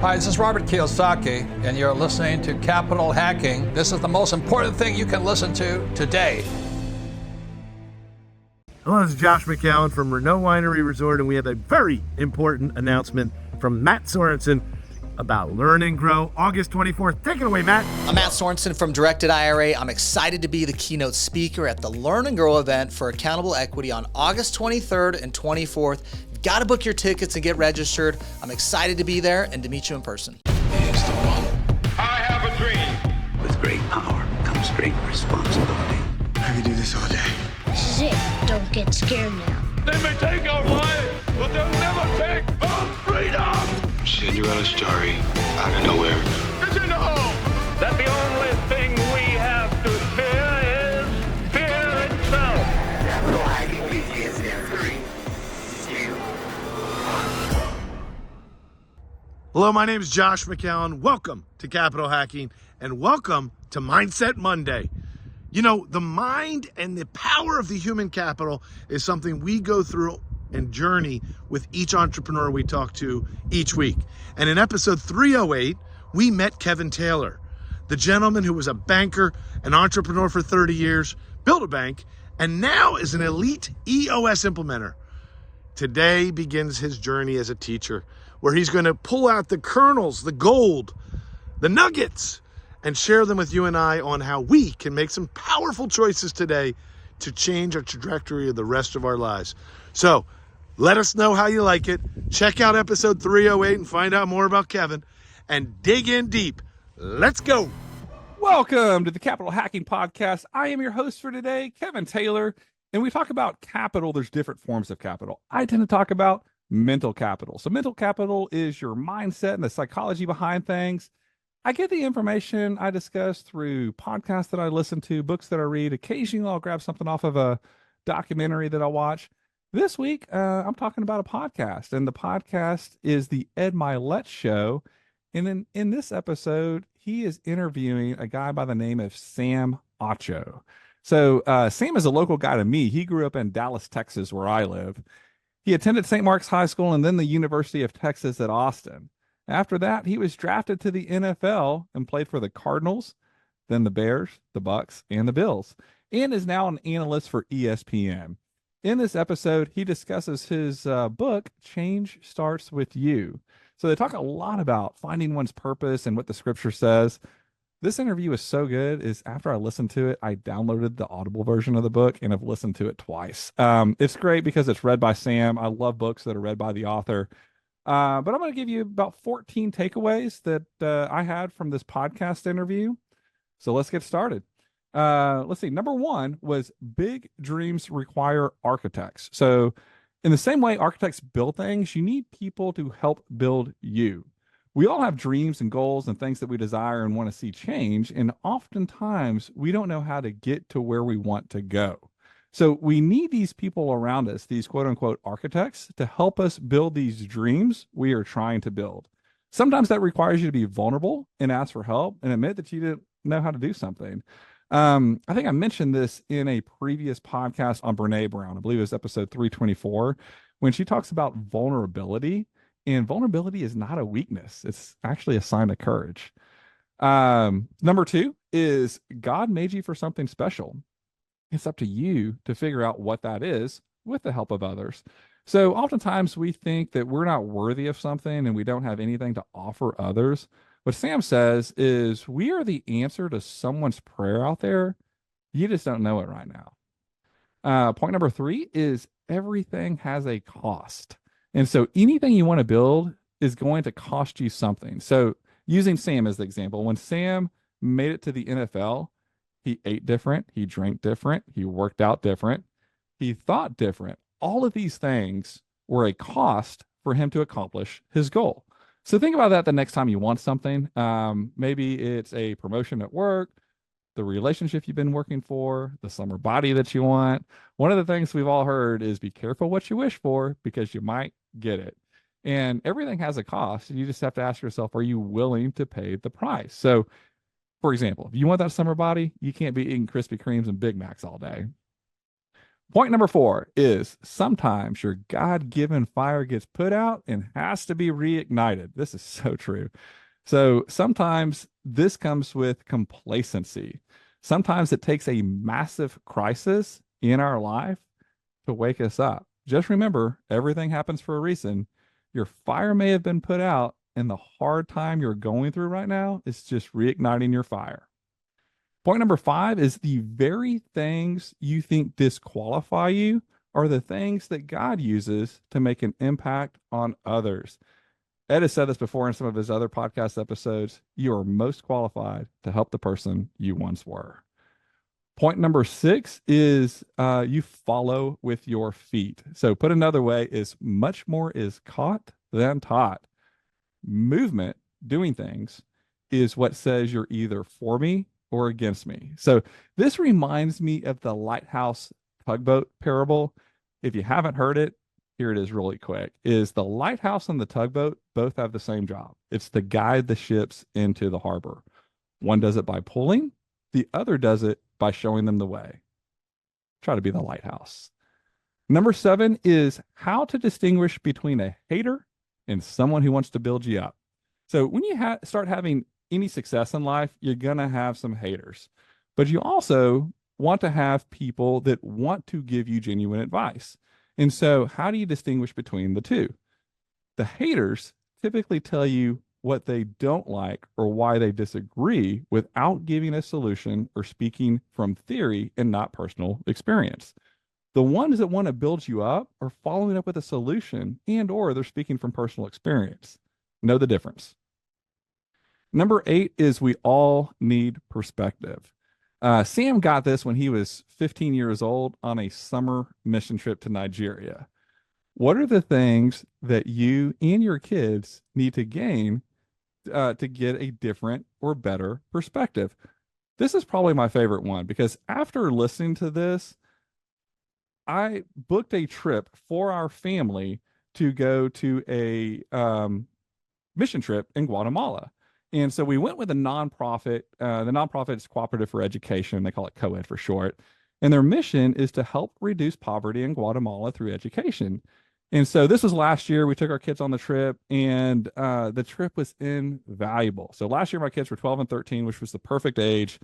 Hi, this is Robert Kiyosaki, and you're listening to Capital Hacking. This is the most important thing you can listen to today. Hello, this is Josh McCown from Renault Winery Resort, and we have a very important announcement from Matt Sorensen about Learn and Grow, August 24th. Take it away, Matt. I'm Matt Sorensen from Directed IRA. I'm excited to be the keynote speaker at the Learn and Grow event for Accountable Equity on August 23rd and 24th. You've got to book your tickets and get registered. I'm excited to be there and to meet you in person. Here's the one. I have a dream. With great power comes great responsibility. I could do this all day. This is it. Don't get scared now. They may take our life, but they'll never take our freedom. Cinderella story out of nowhere. It's in the hole. That the only thing we have to fear is fear itself. Capital Hacking begins in 3, 2, 1. Hello, my name is Josh McCown. Welcome to Capital Hacking, and welcome to Mindset Monday. You know, the mind and the power of the human capital is something we go through and journey with each entrepreneur we talk to each week. And in episode 308, we met Kevin Taylor, the gentleman who was a banker, an entrepreneur for 30 years, built a bank, and now is an elite EOS implementer. Today begins his journey as a teacher, where he's going to pull out the kernels, the gold, the nuggets, and share them with you and I on how we can make some powerful choices today to change our trajectory of the rest of our lives. So let us know how you like it. Check out episode 308 and find out more about Kevin and dig in deep. Let's go. Welcome to the Capital Hacking Podcast. I am your host for today, Kevin Taylor, and we talk about capital. There's different forms of capital. I tend to talk about mental capital. So mental capital is your mindset and the psychology behind things. I get the information I discuss through podcasts that I listen to, books that I read. Occasionally, I'll grab something off of a documentary that I watch. This week, I'm talking about a podcast, and the podcast is the Ed Mylett Show. And in this episode, he is interviewing a guy by the name of Sam Ocho. So Sam is a local guy to me. He grew up in Dallas, Texas, where I live. He attended St. Mark's High School and then the University of Texas at Austin. After that, he was drafted to the NFL and played for the Cardinals, then the Bears, the Bucks, and the Bills, and is now an analyst for ESPN. In this episode, he discusses his book, Change Starts With You. So they talk a lot about finding one's purpose and what the scripture says. This interview is so good, is after I listened to it, I downloaded the Audible version of the book and have listened to it twice. It's great because it's read by Sam. I love books that are read by the author. But I'm going to give you about 14 takeaways that I had from this podcast interview. So let's get started. Let's see. Number one was big dreams require architects. So in the same way architects build things, you need people to help build you. We all have dreams and goals and things that we desire and want to see change. And oftentimes we don't know how to get to where we want to go. So we need these people around us, these quote unquote architects, to help us build these dreams we are trying to build. Sometimes that requires you to be vulnerable and ask for help and admit that you didn't know how to do something. I think I mentioned this in a previous podcast on Brene Brown. I believe it was episode 324, when she talks about vulnerability, and vulnerability is not a weakness. It's actually a sign of courage. Number two is God made you for something special. It's up to you to figure out what that is with the help of others. So oftentimes we think that we're not worthy of something and we don't have anything to offer others. What Sam says is we are the answer to someone's prayer out there. You just don't know it right now. Point number three is everything has a cost. And so anything you want to build is going to cost you something. So using Sam as the example, when Sam made it to the NFL, he ate different, he drank different, he worked out different, he thought different. All of these things were a cost for him to accomplish his goal. So think about that the next time you want something. Maybe it's a promotion at work, the relationship you've been working for, the summer body that you want. One of the things we've all heard is be careful what you wish for because you might get it. And everything has a cost. And you just have to ask yourself, are you willing to pay the price? So for example, if you want that summer body, you can't be eating Krispy Kremes and Big Macs all day. Point number 4 is sometimes your God-given fire gets put out and has to be reignited. This is so true. So sometimes this comes with complacency. Sometimes it takes a massive crisis in our life to wake us up. Just remember, everything happens for a reason. Your fire may have been put out, and the hard time you're going through right now is just reigniting your fire. Point number 5 is the very things you think disqualify you are the things that God uses to make an impact on others. Ed has said this before in some of his other podcast episodes. You are most qualified to help the person you once were. Point number 6 is you follow with your feet. So put another way is much more is caught than taught. Movement, doing things, is what says you're either for me or against me. So this reminds me of the lighthouse tugboat parable. If you haven't heard it, here it is really quick. Is the lighthouse and the tugboat both have the same job. It's to guide the ships into the harbor. One does it by pulling, the other does it by showing them the way. Try to be the lighthouse. Number 7 is how to distinguish between a hater and someone who wants to build you up. So when you start having any success in life, you're going to have some haters, but you also want to have people that want to give you genuine advice. And so how do you distinguish between the two? The haters typically tell you what they don't like or why they disagree without giving a solution or speaking from theory and not personal experience. The ones that want to build you up are following up with a solution and or they're speaking from personal experience. Know the difference. Number 8 is we all need perspective. Sam got this when he was 15 years old on a summer mission trip to Nigeria. What are the things that you and your kids need to gain to get a different or better perspective? This is probably my favorite one because after listening to this, I booked a trip for our family to go to a mission trip in Guatemala. And so we went with a nonprofit. The nonprofit is Cooperative for Education. They call it COED for short. And their mission is to help reduce poverty in Guatemala through education. And so this was last year. We took our kids on the trip, and the trip was invaluable. So last year, my kids were 12 and 13, which was the perfect age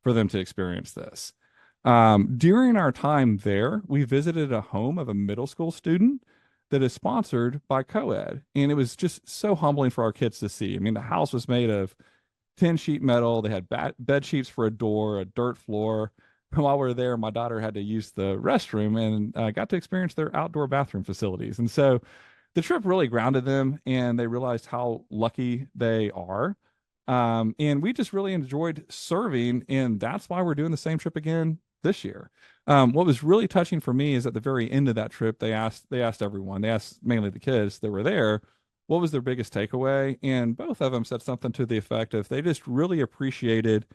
for them to experience this. During our time there, we visited a home of a middle school student that is sponsored by COED. And it was just so humbling for our kids to see. I mean, the house was made of 10 sheet metal. They had bed sheets for a door, a dirt floor. While we were there, my daughter had to use the restroom and got to experience their outdoor bathroom facilities. And so the trip really grounded them and they realized how lucky they are. And we just really enjoyed serving. And that's why we're doing the same trip again this year. What was really touching for me is at the very end of that trip, they asked everyone, they asked mainly the kids that were there, what was their biggest takeaway? And both of them said something to the effect of they just really appreciated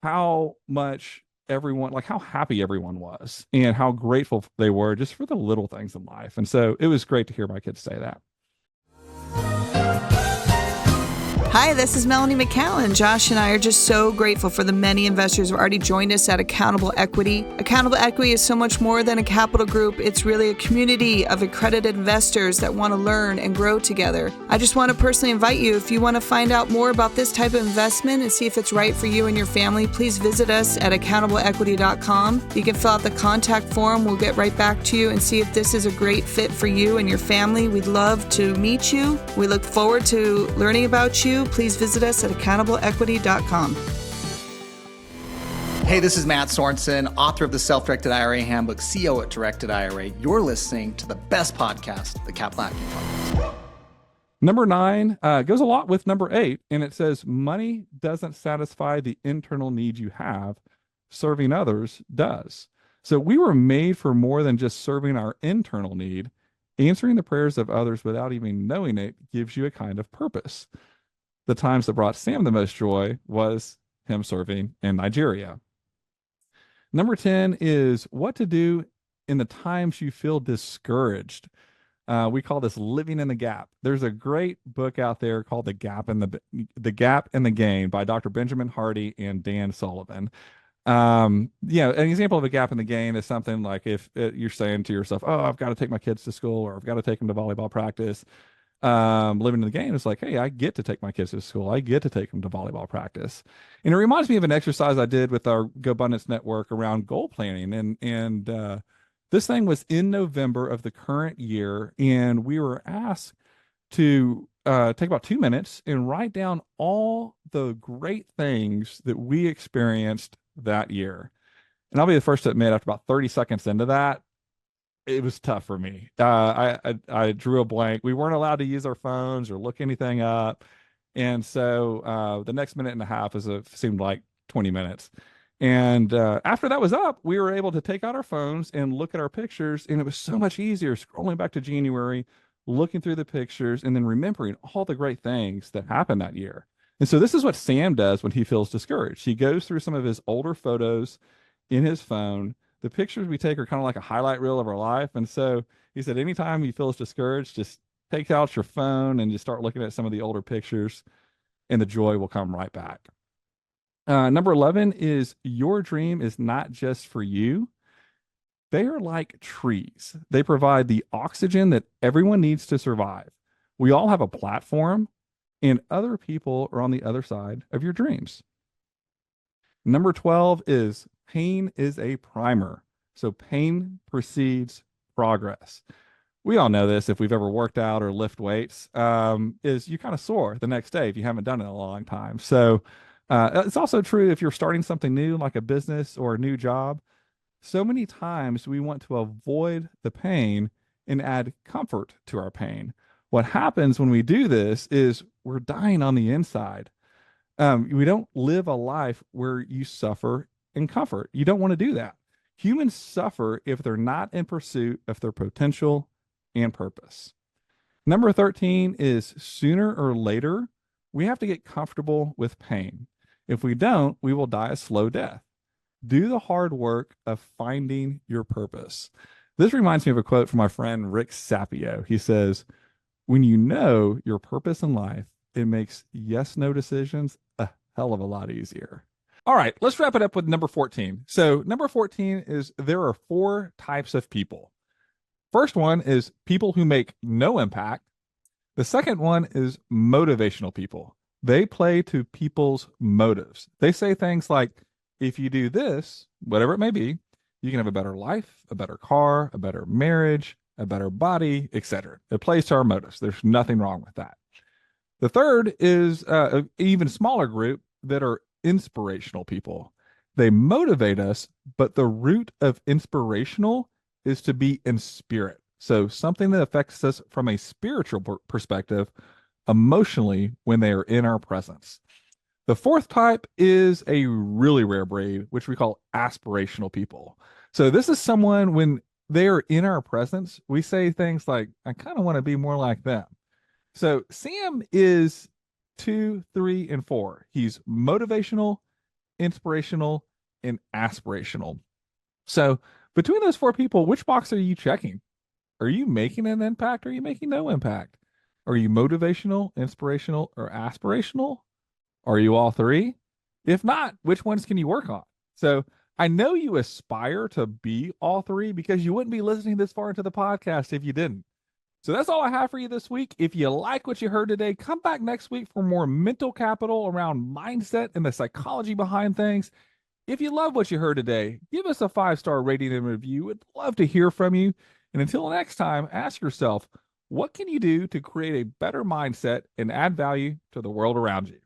how much everyone, like how happy everyone was and how grateful they were just for the little things in life. And so it was great to hear my kids say that. Hi, this is Melanie McCallan. Josh and I are just so grateful for the many investors who have already joined us at Accountable Equity. Accountable Equity is so much more than a capital group. It's really a community of accredited investors that want to learn and grow together. I just want to personally invite you, if you want to find out more about this type of investment and see if it's right for you and your family, please visit us at accountableequity.com. You can fill out the contact form. We'll get right back to you and see if this is a great fit for you and your family. We'd love to meet you. We look forward to learning about you. Please visit us at accountableequity.com. Hey, this is Matt Sorensen, author of the Self-Directed IRA Handbook, CEO at Directed IRA. You're listening to the best podcast, the Capital Hacking Podcast. Number 9 goes a lot with number 8, and it says money doesn't satisfy the internal need you have. Serving others does. So we were made for more than just serving our internal need. Answering the prayers of others without even knowing it gives you a kind of purpose. The times that brought Sam the most joy was him serving in Nigeria. Number 10 is what to do in the times you feel discouraged. We call this living in the gap. There's a great book out there called The Gap and the Gain by Dr. Benjamin Hardy and Dan Sullivan. An example of a gap in the game is something like if you're saying to yourself, oh, I've got to take my kids to school, or I've got to take them to volleyball practice. Living in the game is like, hey, I get to take my kids to school. I get to take them to volleyball practice. And it reminds me of an exercise I did with our GoBundance network around goal planning. And this thing was in November of the current year. And we were asked to take about 2 minutes and write down all the great things that we experienced that year. And I'll be the first to admit, after about 30 seconds into that, it was tough for me. I drew a blank. We weren't allowed to use our phones or look anything up. And so the next minute and a half seemed like 20 minutes. And after that was up, we were able to take out our phones and look at our pictures. And it was so much easier scrolling back to January, looking through the pictures, and then remembering all the great things that happened that year. And so this is what Sam does when he feels discouraged. He goes through some of his older photos in his phone. The pictures we take are kind of like a highlight reel of our life. And so he said, anytime he feels discouraged, just take out your phone and just start looking at some of the older pictures, and the joy will come right back. Number 11 is your dream is not just for you. They are like trees. They provide the oxygen that everyone needs to survive. We all have a platform, and other people are on the other side of your dreams. Number 12 is pain is a primer. So pain precedes progress. We all know this if we've ever worked out or lift weights, is you kind of sore the next day if you haven't done it in a long time. So it's also true if you're starting something new, like a business or a new job. So many times we want to avoid the pain and add comfort to our pain. What happens when we do this is we're dying on the inside. We don't live a life where you suffer in comfort. You don't want to do that. Humans suffer if they're not in pursuit of their potential and purpose. Number 13 is sooner or later, we have to get comfortable with pain. If we don't, we will die a slow death. Do the hard work of finding your purpose. This reminds me of a quote from my friend Rick Sapio. He says, when you know your purpose in life, it makes yes/no decisions a hell of a lot easier. All right, let's wrap it up with number 14. So number 14 is there are 4 types of people. First one is people who make no impact. The second one is motivational people. They play to people's motives. They say things like, if you do this, whatever it may be, you can have a better life, a better car, a better marriage, a better body, etc. It plays to our motives. There's nothing wrong with that. The third is an even smaller group that are inspirational people. They motivate us, but the root of inspirational is to be in spirit. So something that affects us from a spiritual perspective, emotionally, when they are in our presence. The fourth type is a really rare breed, which we call aspirational people. So this is someone, when they are in our presence, we say things like, I kind of want to be more like them. So Sam is 2, 3, and 4. He's motivational, inspirational, and aspirational. So between those 4 people, which box are you checking? Are you making an impact? Or are you making no impact? Are you motivational, inspirational, or aspirational? Are you all 3? If not, which ones can you work on? So I know you aspire to be all 3 because you wouldn't be listening this far into the podcast if you didn't. So that's all I have for you this week. If you like what you heard today, come back next week for more mental capital around mindset and the psychology behind things. If you love what you heard today, give us a 5-star rating and review. We'd love to hear from you. And until next time, ask yourself, what can you do to create a better mindset and add value to the world around you?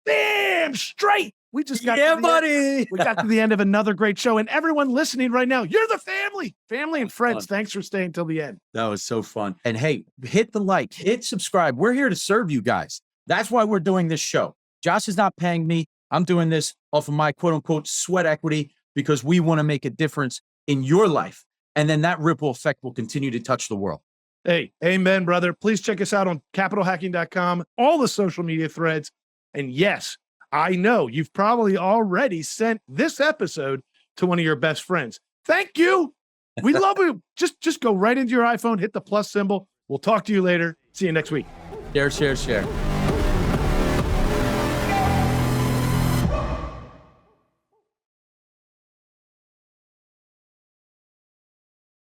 Damn straight. We just got buddy. We got to the end of another great show. And everyone listening right now, you're the family and friends. Thanks for staying till the end. That was so fun. And hey, hit the like, hit subscribe. We're here to serve you guys. That's why we're doing this show. Josh is not paying me. I'm doing this off of my quote unquote sweat equity because we want to make a difference in your life. And then that ripple effect will continue to touch the world. Hey, amen, brother. Please check us out on capitalhacking.com, all the social media threads. And yes, I know you've probably already sent this episode to one of your best friends. Thank you. We love you. Just go right into your iPhone, hit the plus symbol. We'll talk to you later. See you next week. Share.